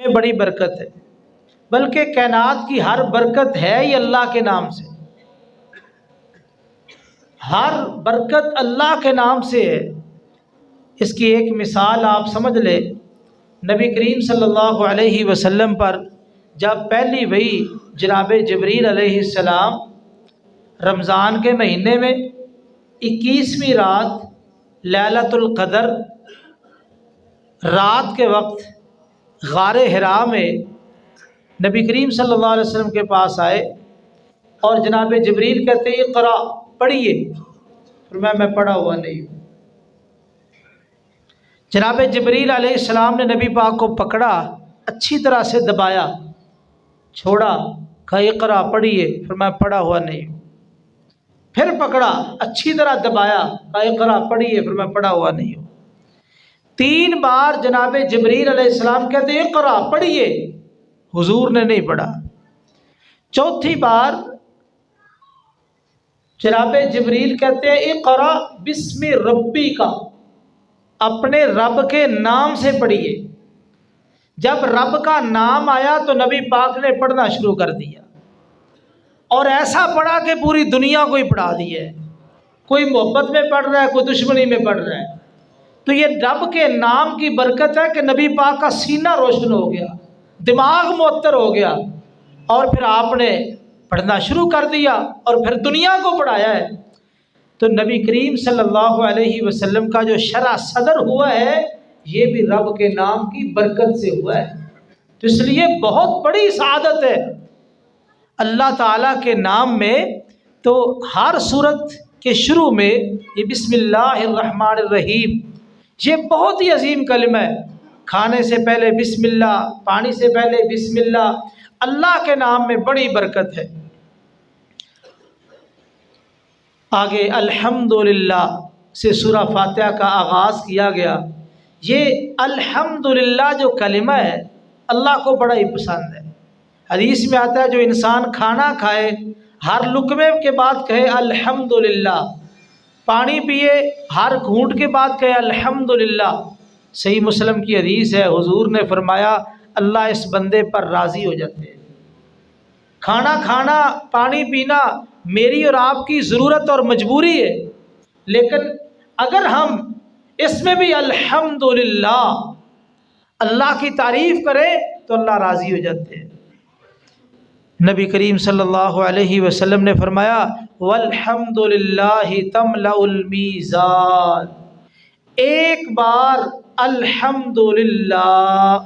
میں بڑی برکت ہے، بلکہ کائنات کی ہر برکت ہے ہی اللہ کے نام سے، ہر برکت اللہ کے نام سے ہے۔ اس کی ایک مثال آپ سمجھ لیں، نبی کریم صلی اللہ علیہ وسلم پر جب پہلی وحی جناب جبریل علیہ السلام رمضان کے مہینے میں 21ویں رات لیلۃ القدر رات کے وقت غار حرا میں نبی کریم صلی اللہ علیہ وسلم کے پاس آئے اور جناب جبریل کہتے ہیں اقرا، پڑھیے، فرمایا میں پڑھا ہوا نہیں ہوں۔ جناب جبریل علیہ السلام نے نبی پاک کو پکڑا، اچھی طرح سے دبایا، چھوڑا، کہا اقرا، پڑھیے، فرمایا پڑھا ہوا نہیں ہوں۔ پھر پکڑا، اچھی طرح دبایا، کہا اقرا، پڑھیے، فرمایا پڑھا ہوا نہیں ہوں۔ 3 بار جناب جبریل علیہ السلام کہتے ہیں اقرا، پڑھیے، حضور نے نہیں پڑھا۔ چوتھی بار جناب جبریل کہتے ہیں اقرا بسم ربی کا، اپنے رب کے نام سے پڑھیے۔ جب رب کا نام آیا تو نبی پاک نے پڑھنا شروع کر دیا، اور ایسا پڑھا کہ پوری دنیا کو ہی پڑھا دی ہے۔ کوئی محبت میں پڑھ رہا ہے، کوئی دشمنی میں پڑھ رہا ہے۔ تو یہ رب کے نام کی برکت ہے کہ نبی پاک کا سینہ روشن ہو گیا، دماغ معطر ہو گیا، اور پھر آپ نے پڑھنا شروع کر دیا اور پھر دنیا کو پڑھایا ہے۔ تو نبی کریم صلی اللہ علیہ وسلم کا جو شرح صدر ہوا ہے، یہ بھی رب کے نام کی برکت سے ہوا ہے۔ تو اس لیے بہت بڑی سعادت ہے اللہ تعالیٰ کے نام میں۔ تو ہر سورت کے شروع میں یہ بسم اللہ الرحمن الرحیم، یہ بہت ہی عظیم کلمہ ہے۔ کھانے سے پہلے بسم اللہ، پانی سے پہلے بسم اللہ، اللہ کے نام میں بڑی برکت ہے۔ آگے الحمدللہ سے سورہ فاتحہ کا آغاز کیا گیا۔ یہ الحمدللہ جو کلمہ ہے اللہ کو بڑا ہی پسند ہے۔ حدیث میں آتا ہے جو انسان کھانا کھائے ہر لقمے کے بعد کہے الحمدللہ، پانی پیے ہر گھونٹ کے بعد کہے الحمدللہ۔ صحیح مسلم کی حدیث ہے، حضور نے فرمایا اللہ اس بندے پر راضی ہو جاتے ہیں۔ کھانا کھانا، پانی پینا میری اور آپ کی ضرورت اور مجبوری ہے، لیکن اگر ہم اس میں بھی الحمدللہ اللہ کی تعریف کریں تو اللہ راضی ہو جاتے ہیں۔ نبی کریم صلی اللہ علیہ وسلم نے فرمایا والحمدللہ تملأ المیزان، ایک بار الحمدللہ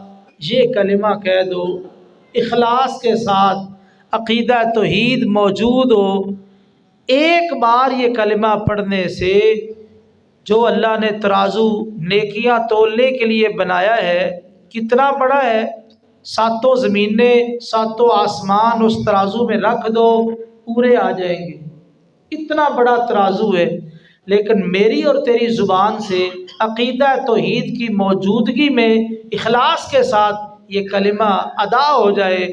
یہ کلمہ کہہ دو، اخلاص کے ساتھ عقیدہ توحید موجود ہو، ایک بار یہ کلمہ پڑھنے سے جو اللہ نے ترازو نیکیاں تولنے کے لیے بنایا ہے کتنا بڑا ہے، 7 زمینیں 7 آسمان اس ترازو میں رکھ دو پورے آ جائیں گے، اتنا بڑا ترازو ہے۔ لیکن میری اور تیری زبان سے عقیدہ توحید کی موجودگی میں اخلاص کے ساتھ یہ کلمہ ادا ہو جائے،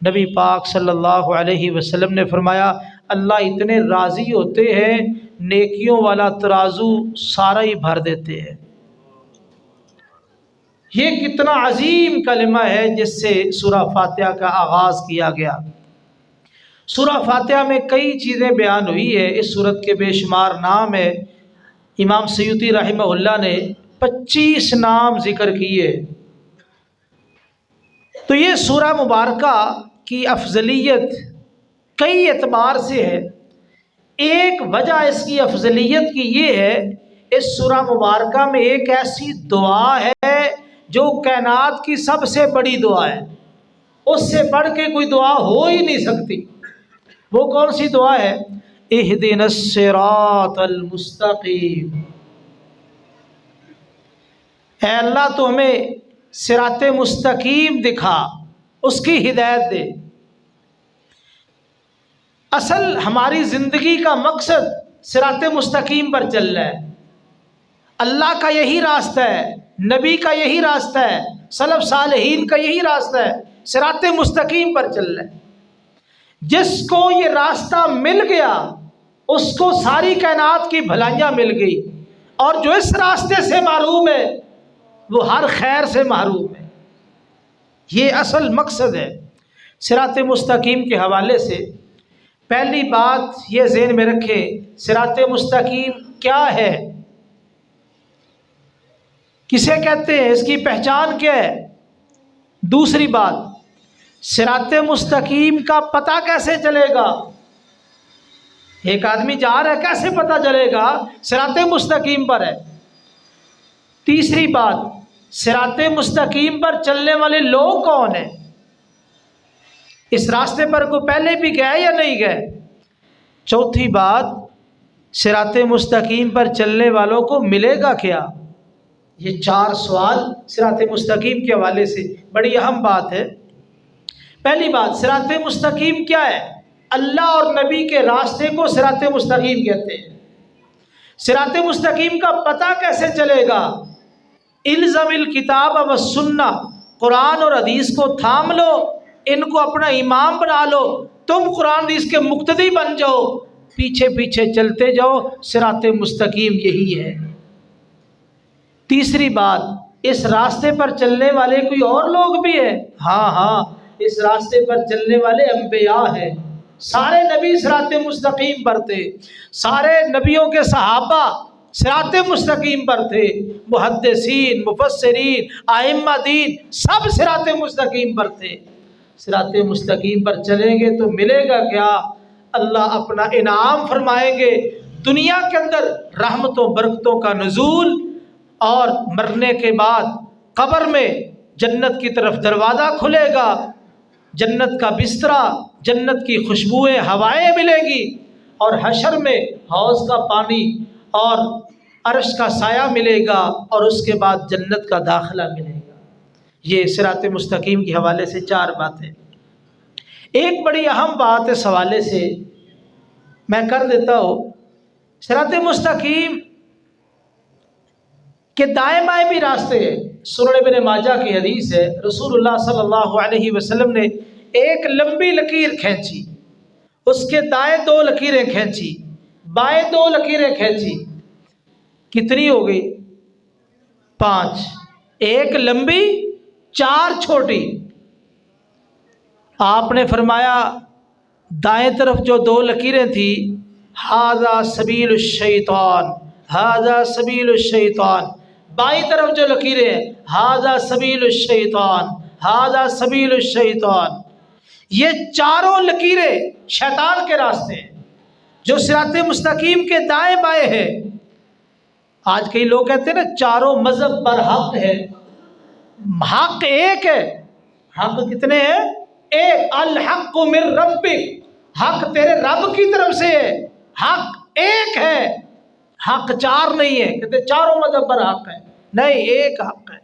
نبی پاک صلی اللہ علیہ وسلم نے فرمایا اللہ اتنے راضی ہوتے ہیں نیکیوں والا ترازو سارا ہی بھر دیتے ہیں۔ یہ کتنا عظیم کلمہ ہے جس سے سورہ فاتحہ کا آغاز کیا گیا۔ سورہ فاتحہ میں کئی چیزیں بیان ہوئی ہے، اس سورت کے بے شمار نام ہے۔ امام سیوطی رحمہ اللہ نے 25 نام ذکر کیے۔ تو یہ سورہ مبارکہ کی افضلیت کئی اعتبار سے ہے۔ ایک وجہ اس کی افضلیت کی یہ ہے، اس سورہ مبارکہ میں ایک ایسی دعا ہے جو کائنات کی سب سے بڑی دعا ہے، اس سے بڑھ کے کوئی دعا ہو ہی نہیں سکتی۔ وہ کون سی دعا ہے؟ اہدنا الصراط المستقیم، اے اللہ تو ہمیں صراط مستقیم دکھا، اس کی ہدایت دے۔ اصل ہماری زندگی کا مقصد صراط مستقیم پر چل رہا ہے، اللہ کا یہی راستہ ہے، نبی کا یہی راستہ ہے، سلف صالحین کا یہی راستہ ہے، صراط مستقیم پر چل رہا ہے۔ جس کو یہ راستہ مل گیا اس کو ساری کائنات کی بھلائیاں مل گئی، اور جو اس راستے سے محروم ہے وہ ہر خیر سے محروم ہے۔ یہ اصل مقصد ہے صراط مستقیم کے حوالے سے۔ پہلی بات یہ ذہن میں رکھیں، صراط مستقیم کیا ہے، کسے کہتے ہیں، اس کی پہچان کیا ہے۔ دوسری بات، صراط مستقیم کا پتہ کیسے چلے گا، ایک آدمی جا رہا ہے کیسے پتہ چلے گا صراط مستقیم پر ہے۔ تیسری بات، صراط مستقیم پر چلنے والے لوگ کون ہیں، اس راستے پر کوئی پہلے بھی گئے یا نہیں گئے۔ چوتھی بات، صراط مستقیم پر چلنے والوں کو ملے گا کیا۔ یہ 4 سوال صراط مستقیم کے حوالے سے بڑی اہم بات ہے۔ پہلی بات، صراط مستقیم کیا ہے، اللہ اور نبی کے راستے کو صراط مستقیم کہتے ہیں۔ صراط مستقیم کا پتہ کیسے چلے گا، الزم الکتاب والسنہ، قرآن اور حدیث کو تھام لو، ان کو اپنا امام بنا لو، تم قرآن حدیث کے مقتدی بن جاؤ، پیچھے پیچھے چلتے جاؤ، صراط مستقیم یہی ہے۔ تیسری بات، اس راستے پر چلنے والے کوئی اور لوگ بھی ہیں، ہاں اس راستے پر چلنے والے انبیاء ہیں، سارے نبی صراط مستقیم پر تھے، سارے نبیوں کے صحابہ صراط مستقیم پر تھے، محدثین، مفسرین، ائمہ دین سب صراط مستقیم پر تھے۔ صراط مستقیم پر چلیں گے تو ملے گا کیا، اللہ اپنا انعام فرمائیں گے، دنیا کے اندر رحمتوں برکتوں کا نزول، اور مرنے کے بعد قبر میں جنت کی طرف دروازہ کھلے گا، جنت کا بسترا، جنت کی خوشبوئیں ہوائیں ملیں گی، اور حشر میں حوض کا پانی اور عرش کا سایہ ملے گا، اور اس کے بعد جنت کا داخلہ ملے گا۔ یہ صراط مستقیم کے حوالے سے 4 باتیں۔ ایک بڑی اہم بات اس حوالے سے میں کر دیتا ہوں، صراط مستقیم کہ دائیں بائیں بھی راستے ہیں۔ سنن ابن ماجہ کی حدیث ہے، رسول اللہ صلی اللہ علیہ وسلم نے ایک لمبی لکیر کھینچی، اس کے دائیں 2 لکیریں کھینچی، بائیں 2 لکیریں کھینچی، کتنی ہو گئی، 5، ایک لمبی 4 چھوٹی۔ آپ نے فرمایا دائیں طرف جو 2 لکیریں تھیں، ھذا سبیل الشیطان، ھذا سبیل الشیطان، بائیں طرف جو لکیریں ہیں، ھذا سبیل الشیطان، ھذا سبیل الشیطان، یہ 4 لکیریں شیطان کے راستے ہیں جو صراط مستقیم کے دائیں بائیں ہیں۔ آج کئی لوگ کہتے ہیں نا 4 مذہب پر حق ہے، حق ایک ہے، حق کتنے ہیں، ایک، الحق من ربک، حق تیرے رب کی طرف سے ہے، حق ایک ہے، حق 4 نہیں ہے، کہتے 4 مذہب پر حق ہے، نہیں، ایک حق ہے،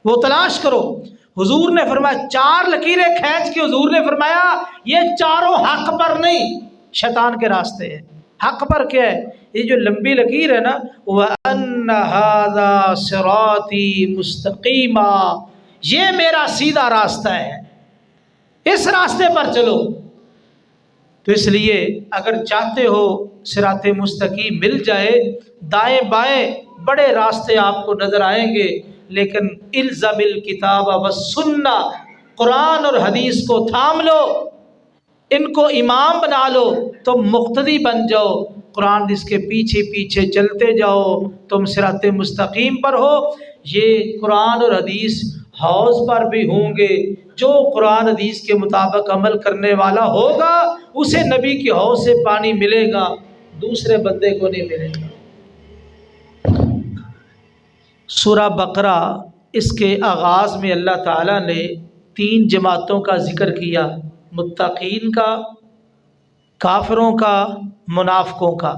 وہ تلاش کرو۔ حضور نے فرمایا 4 لکیریں کھینچ کے حضور نے فرمایا یہ 4 حق پر نہیں، شیطان کے راستے ہیں۔ حق پر کیا ہے، یہ جو لمبی لکیر ہے نا، وَأَنَّ هَذَا صِرَاطِي مُسْتَقِيمًا، یہ میرا سیدھا راستہ ہے، اس راستے پر چلو۔ تو اس لیے اگر چاہتے ہو صراط مستقیم مل جائے، دائیں بائیں بڑے راستے آپ کو نظر آئیں گے، لیکن الزم الکتاب والسنہ، قرآن اور حدیث کو تھام لو، ان کو امام بنا لو، تم مقتدی بن جاؤ، قرآن حدیث کے پیچھے پیچھے چلتے جاؤ، تم صراط مستقیم پر ہو۔ یہ قرآن اور حدیث حوض پر بھی ہوں گے، جو قرآن حدیث کے مطابق عمل کرنے والا ہوگا اسے نبی کے حوض سے پانی ملے گا، دوسرے بندے کو نہیں ملے گا۔ سورہ بقرہ، اس کے آغاز میں اللہ تعالیٰ نے 3 جماعتوں کا ذکر کیا، متقین کا، کافروں کا، منافقوں کا۔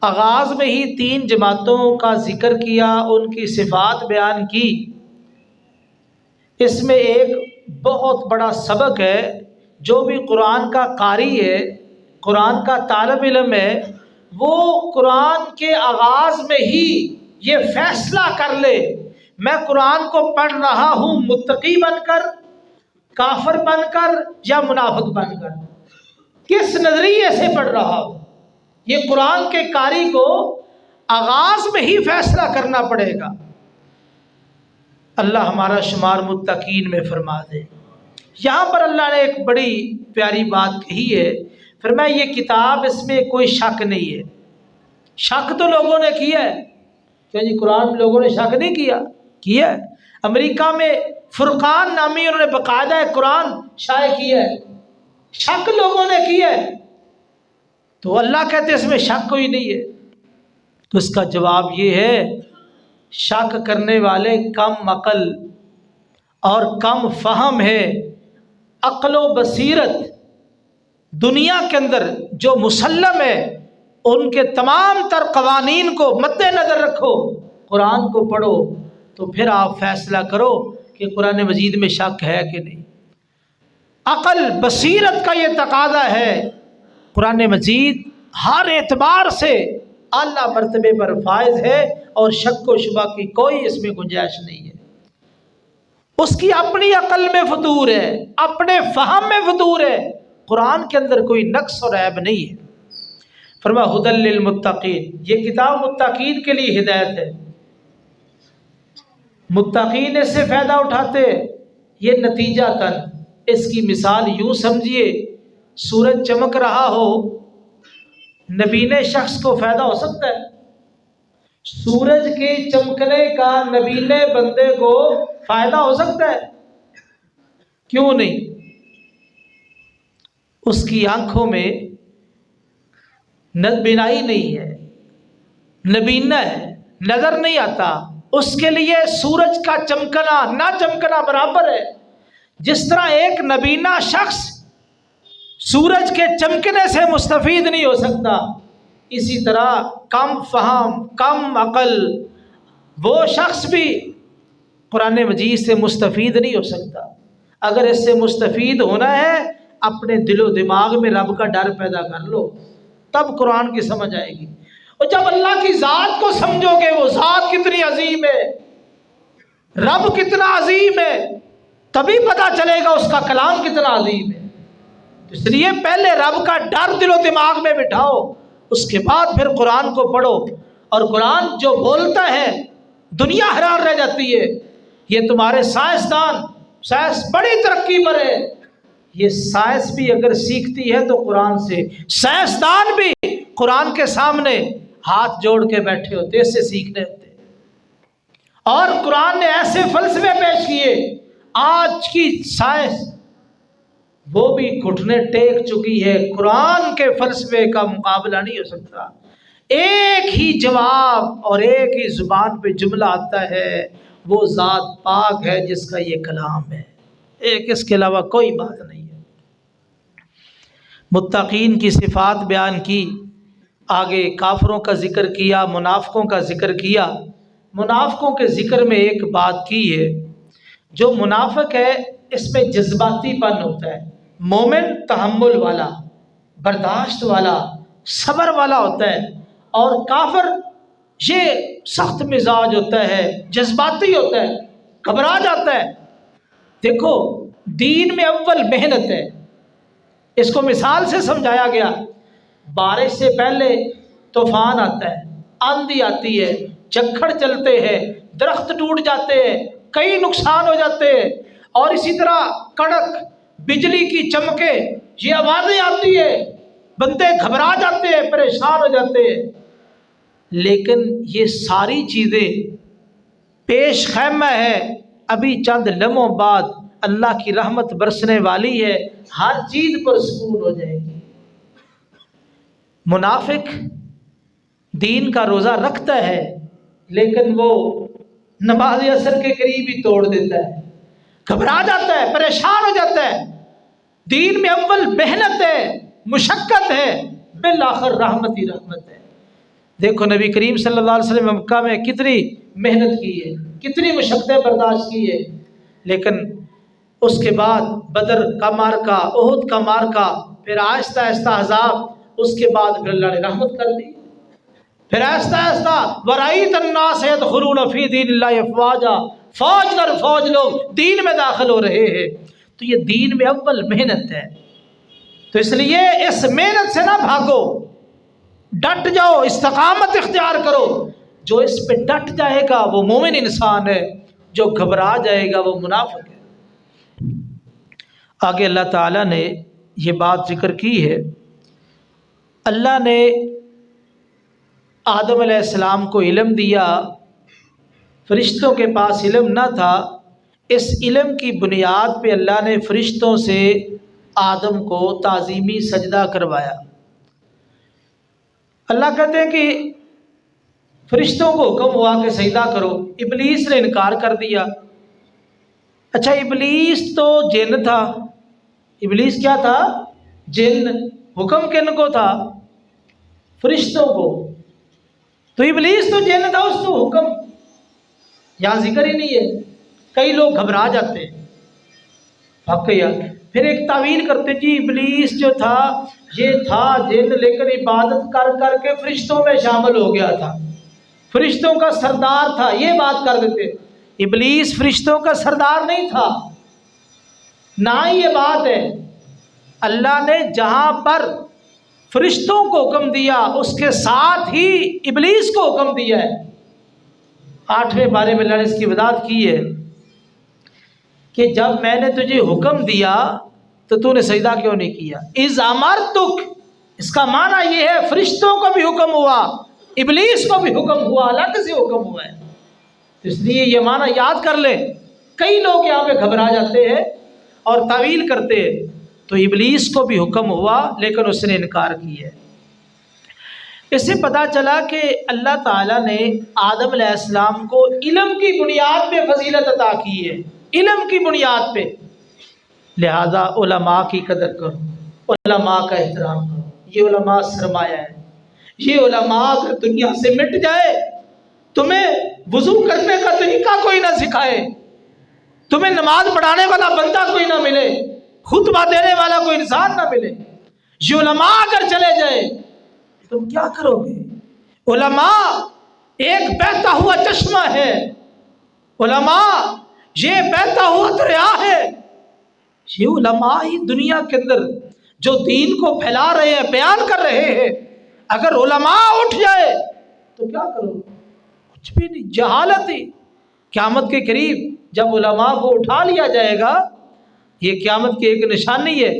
آغاز میں ہی 3 جماعتوں کا ذکر کیا، ان کی صفات بیان کی۔ اس میں ایک بہت بڑا سبق ہے، جو بھی قرآن کا قاری ہے، قرآن کا طالب علم ہے، وہ قرآن کے آغاز میں ہی یہ فیصلہ کر لے، میں قرآن کو پڑھ رہا ہوں متقی بن کر، کافر بن کر، یا منافق بن کر، کس نظریے سے پڑھ رہا ہوں۔ یہ قرآن کے قاری کو آغاز میں ہی فیصلہ کرنا پڑے گا۔ اللہ ہمارا شمار متقین میں فرما دے۔ یہاں پر اللہ نے ایک بڑی پیاری بات کہی ہے، فرمایا یہ کتاب، اس میں کوئی شک نہیں ہے۔ شک تو لوگوں نے کیا ہے، کیا جی قرآن میں لوگوں نے شک نہیں کیا ہے؟ امریکہ میں فرقان نامی انہوں نے باقاعدہ قرآن شائع کیا ہے، شک لوگوں نے کیا ہے، تو اللہ کہتے اس میں شک کوئی نہیں ہے۔ تو اس کا جواب یہ ہے، شک کرنے والے کم عقل اور کم فہم ہے۔ عقل و بصیرت دنیا کے اندر جو مسلم ہے، ان کے تمام تر قوانین کو مد نظر رکھو، قرآن کو پڑھو، تو پھر آپ فیصلہ کرو کہ قرآن مجید میں شک ہے کہ نہیں۔ عقل بصیرت کا یہ تقاضا ہے۔ قرآن مجید ہر اعتبار سے اعلیٰ مرتبے پر فائز ہے اور شک و شبہ کی کوئی اس میں گنجائش نہیں ہے۔ اس کی اپنی عقل میں فطور ہے، اپنے فہم میں فطور ہے، قرآن کے اندر کوئی نقص اور عیب نہیں ہے۔ فرمایا ھدی للمتقین، یہ کتاب متقین کے لیے ہدایت ہے۔ متقین اس سے فائدہ اٹھاتے، یہ نتیجہ تن اس کی مثال یوں سمجھیے، سورج چمک رہا ہو، نبینے شخص کو فائدہ ہو سکتا ہے؟ سورج کے چمکنے کا نبینے بندے کو فائدہ ہو سکتا ہے؟ کیوں نہیں؟ اس کی آنکھوں میں بینائی نہیں ہے، نبینا ہے، نظر نہیں آتا، اس کے لیے سورج کا چمکنا نہ چمکنا برابر ہے۔ جس طرح ایک نبینا شخص سورج کے چمکنے سے مستفید نہیں ہو سکتا، اسی طرح کم فہم کم عقل وہ شخص بھی قرآن مجید سے مستفید نہیں ہو سکتا۔ اگر اس سے مستفید ہونا ہے، اپنے دل و دماغ میں رب کا ڈر پیدا کر لو، تب قرآن کی سمجھ آئے گی۔ اور جب اللہ کی ذات کو سمجھو گے، وہ ذات کتنی عظیم ہے، رب کتنا عظیم ہے، تبھی پتہ چلے گا اس کا کلام کتنا عظیم ہے۔ اس لیے پہلے رب کا ڈر دل و دماغ میں بٹھاؤ، اس کے بعد پھر قرآن کو پڑھو۔ اور قرآن جو بولتا ہے دنیا حیران رہ جاتی ہے۔ یہ تمہارے سائنسدان، سائنس بڑی ترقی پر ہے، یہ سائنس بھی اگر سیکھتی ہے تو قرآن سے، سائنسدان بھی قرآن کے سامنے ہاتھ جوڑ کے بیٹھے ہوتے، اس سے سیکھنے ہوتے۔ اور قرآن نے ایسے فلسفے پیش کیے، آج کی سائنس وہ بھی گھٹنے ٹیک چکی ہے، قرآن کے فلسفے کا مقابلہ نہیں ہو سکتا۔ ایک ہی جواب اور ایک ہی زبان پہ جملہ آتا ہے، وہ ذات پاک ہے جس کا یہ کلام ہے، ایک اس کے علاوہ کوئی بات نہیں ہے۔ متقین کی صفات بیان کی، آگے کافروں کا ذکر کیا، منافقوں کا ذکر کیا۔ منافقوں کے ذکر میں ایک بات کی ہے، جو منافق ہے اس میں جذباتی پن ہوتا ہے، مومن تحمل والا، برداشت والا، صبر والا ہوتا ہے، اور کافر یہ سخت مزاج ہوتا ہے، جذباتی ہوتا ہے، گھبرا جاتا ہے۔ دیکھو دین میں اول محنت ہے، اس کو مثال سے سمجھایا گیا۔ بارش سے پہلے طوفان آتا ہے، آندھی آتی ہے، جھکڑ چلتے ہیں، درخت ٹوٹ جاتے ہیں، کئی نقصان ہو جاتے ہیں، اور اسی طرح کڑک بجلی کی چمکے، یہ آوازیں آتی ہے، بندے گھبرا جاتے ہیں، پریشان ہو جاتے ہیں۔ لیکن یہ ساری چیزیں پیش خیمہ ہے، ابھی چند لمحوں بعد اللہ کی رحمت برسنے والی ہے، ہر چیز پر سکون ہو جائے گی۔ منافق دین کا روزہ رکھتا ہے، لیکن وہ نماز عصر کے قریب ہی توڑ دیتا ہے، گھبرا جاتا ہے، پریشان ہو جاتا ہے۔ دین میں اول محنت ہے، مشقت ہے، بالآخر رحمت ہی رحمت ہے۔ دیکھو نبی کریم صلی اللہ علیہ وسلم مکہ میں کتنی محنت کی ہے، کتنی مشقتیں برداشت کی ہے، لیکن اس کے بعد بدر کا مارکا، احد کا مارکا، پھر آہستہ آہستہ احزاب، اس کے بعد پھر اللہ نے رحمت کر دی۔ پھر آہستہ آہستہ وَرَأَيْتَ النَّاسَ يَدْخُلُونَ فِي دِينِ اللَّهِ أَفْوَاجًا، فوج در فوج لوگ دین میں داخل ہو رہے ہیں۔ تو یہ دین میں اول محنت ہے، تو اس لیے اس محنت سے نہ بھاگو، ڈٹ جاؤ، استقامت اختیار کرو۔ جو اس پہ ڈٹ جائے گا وہ مومن انسان ہے، جو گھبرا جائے گا وہ منافق ہے۔ آگے اللہ تعالیٰ نے یہ بات ذکر کی ہے، اللہ نے آدم علیہ السلام کو علم دیا، فرشتوں کے پاس علم نہ تھا، اس علم کی بنیاد پہ اللہ نے فرشتوں سے آدم کو تعظیمی سجدہ کروایا۔ اللہ کہتے ہیں کہ فرشتوں کو حکم ہوا کہ سجدہ کرو، ابلیس نے انکار کر دیا۔ اچھا ابلیس تو جن تھا، ابلیس کیا تھا؟ جن۔ حکم کن کو تھا؟ فرشتوں کو۔ تو ابلیس تو جن تھا، اس کو حکم یہاں ذکر ہی نہیں ہے۔ کئی لوگ گھبرا جاتے ہیں، پھر ایک تعویل کرتے جی ابلیس جو تھا یہ تھا جن، لیکن عبادت کر کر کے فرشتوں میں شامل ہو گیا تھا، فرشتوں کا سردار تھا، یہ بات کر دیتے۔ ابلیس فرشتوں کا سردار نہیں تھا، نہ ہی یہ بات ہے۔ اللہ نے جہاں پر فرشتوں کو حکم دیا اس کے ساتھ ہی ابلیس کو حکم دیا ہے۔ 8ویں بارے میں اللہ نے اس کی وضاحت کی ہے کہ جب میں نے تجھے حکم دیا تو نے سجدہ کیوں نہیں کیا؟ اذ امرتک، اس کا معنی یہ ہے فرشتوں کو بھی حکم ہوا، ابلیس کو بھی حکم ہوا، الگ سے حکم ہوا ہے۔ اس لیے یہ معنی یاد کر لیں۔ کئی لوگ یہاں پہ گھبرا جاتے ہیں اور تعویل کرتے ہیں، تو ابلیس کو بھی حکم ہوا لیکن اس نے انکار کیا ہے۔ اس سے پتہ چلا کہ اللہ تعالیٰ نے آدم علیہ السلام کو علم کی بنیاد پہ فضیلت عطا کی ہے، علم کی بنیاد پہ۔ لہذا علماء کی قدر کرو، علماء کا احترام کرو، یہ علماء سرمایہ ہے۔ یہ علماء اگر دنیا سے مٹ جائے، تمہیں وضو کرنے کا طریقہ کوئی نہ سکھائے، تمہیں نماز پڑھانے والا بندہ کوئی نہ ملے، خطبہ دینے والا کوئی انسان نہ ملے، یہ علماء اگر چلے جائے تم کیا کرو گے؟ علماء ایک بہتا ہوا چشمہ ہے، علماء یہ بہتا ہوا دریا ہے۔ یہ علماء ہی دنیا کے اندر جو دین کو پھیلا رہے ہیں، بیان کر رہے ہیں، اگر علماء اٹھ جائے تو کیا کرو؟ کچھ بھی نہیں، جہالت ہی۔ قیامت کے قریب جب علماء کو اٹھا لیا جائے گا، یہ قیامت کی ایک نشانی ہے،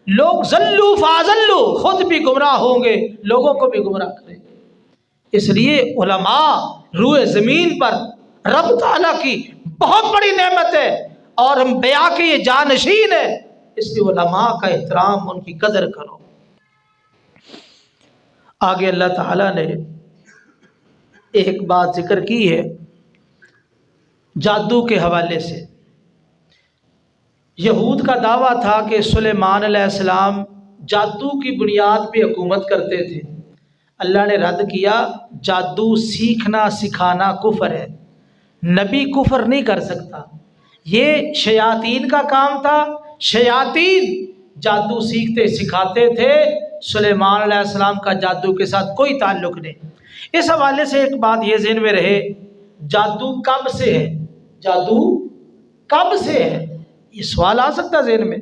لوگ ذلوا فاضلوا، خود بھی گمراہ ہوں گے، لوگوں کو بھی گمراہ کریں گے۔ اس لیے علماء روئے زمین پر رب تعالیٰ کی بہت بڑی نعمت ہے اور ہم بیع کے یہ جانشین ہے، اس لیے علماء کا احترام، ان کی قدر کرو۔ آگے اللہ تعالیٰ نے ایک بات ذکر کی ہے جادو کے حوالے سے۔ یہود کا دعویٰ تھا کہ سلیمان علیہ السلام جادو کی بنیاد پہ حکومت کرتے تھے۔ اللہ نے رد کیا، جادو سیکھنا سکھانا کفر ہے، نبی کفر نہیں کر سکتا، یہ شیاطین کا کام تھا، شیاطین جادو سیکھتے سکھاتے تھے، سلیمان علیہ السلام کا جادو کے ساتھ کوئی تعلق نہیں۔ اس حوالے سے ایک بات یہ ذہن میں رہے، جادو کب سے ہے؟ جادو کب سے ہے؟ یہ سوال آ سکتا ذہن میں۔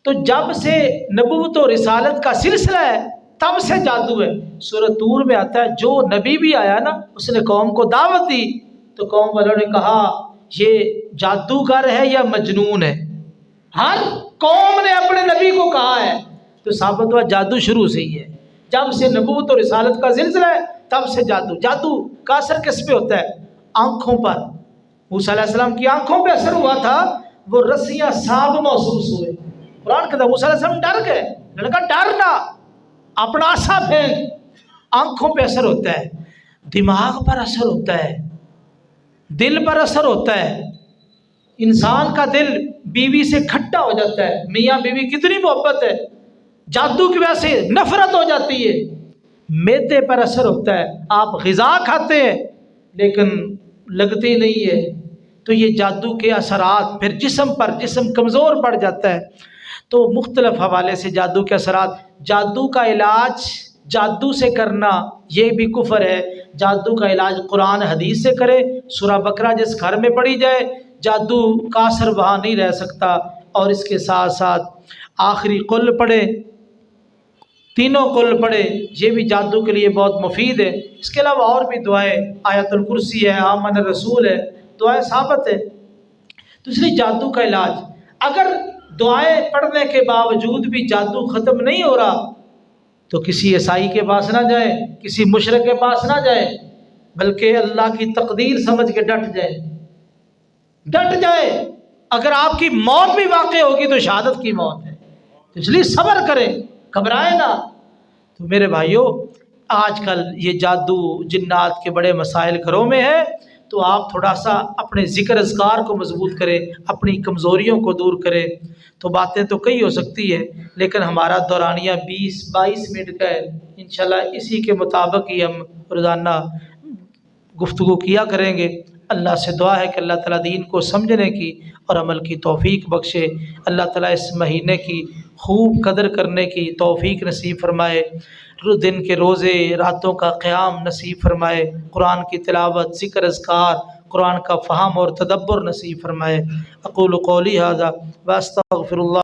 تو جب سے نبوت و رسالت کا سلسلہ ہے تب سے جادو ہے۔ سورۃ طور میں آتا ہے جو نبی بھی آیا نا، اس نے قوم کو دعوت دی تو قوم والوں نے کہا یہ جادوگر ہے یا مجنون ہے۔ ہر قوم نے اپنے نبی کو کہا ہے، تو ثابت ہوا جادو شروع سے ہی ہے۔ جب سے نبوت و رسالت کا سلسلہ ہے تب سے جادو۔ جادو کا اثر کس پہ ہوتا ہے؟ آنکھوں پر۔ موسیٰ علیہ السلام کی آنکھوں پہ اثر ہوا تھا، وہ رسیاں سانپ محسوس ہوئے۔ قرآن کہتا ہے موسیٰ علیہ السلام ڈر گئے، لڑکا ڈرنا، اپنا عصا پھینک۔ آنکھوں پہ اثر ہوتا ہے، دماغ پر اثر ہوتا ہے، دل پر اثر ہوتا ہے۔ انسان کا دل بیوی سے کھٹا ہو جاتا ہے، میاں بیوی کتنی محبت ہے، جادو کی وجہ سے نفرت ہو جاتی ہے۔ معدے پر اثر ہوتا ہے، آپ غذا کھاتے ہیں لیکن لگتی نہیں ہے، تو یہ جادو کے اثرات۔ پھر جسم پر، جسم کمزور پڑ جاتا ہے۔ تو مختلف حوالے سے جادو کے اثرات۔ جادو کا علاج جادو سے کرنا یہ بھی کفر ہے۔ جادو کا علاج قرآن حدیث سے کرے، سورہ بقرہ جس گھر میں پڑھی جائے، جادو کا اثر وہاں نہیں رہ سکتا۔ اور اس کے ساتھ ساتھ آخری قل پڑھے، تینوں قل پڑھے، یہ بھی جادو کے لیے بہت مفید ہے۔ اس کے علاوہ اور بھی دعائیں، آیت الکرسی ہے، آمن الرسول ہے، دعائیں ثابت ہے۔ تو اس لیے جادو کا علاج، اگر دعائیں پڑھنے کے باوجود بھی جادو ختم نہیں ہو رہا تو کسی عیسائی کے پاس نہ جائے، کسی مشرک کے پاس نہ جائے، بلکہ اللہ کی تقدیر سمجھ کے ڈٹ جائے۔ اگر آپ کی موت بھی واقع ہوگی تو شہادت کی موت ہے، تو اس لیے صبر کریں، گھبرائیں نہ۔ تو میرے بھائیوں، آج کل یہ جادو جنات کے بڑے مسائل گھروں میں ہیں، تو آپ تھوڑا سا اپنے ذکر اذکار کو مضبوط کریں، اپنی کمزوریوں کو دور کریں۔ تو باتیں تو کئی ہو سکتی ہے، لیکن ہمارا دورانیہ 20-22 منٹ کا ہے، انشاءاللہ اسی کے مطابق ہی ہم روزانہ گفتگو کیا کریں گے۔ اللہ سے دعا ہے کہ اللہ تعالیٰ دین کو سمجھنے کی اور عمل کی توفیق بخشے۔ اللہ تعالیٰ اس مہینے کی خوب قدر کرنے کی توفیق نصیب فرمائے، دن کے روزے راتوں کا قیام نصیب فرمائے، قرآن کی تلاوت، ذکر اذکار، قرآن کا فہم اور تدبر نصیب فرمائے۔ اقول قولی ھذا واستغفر اللہ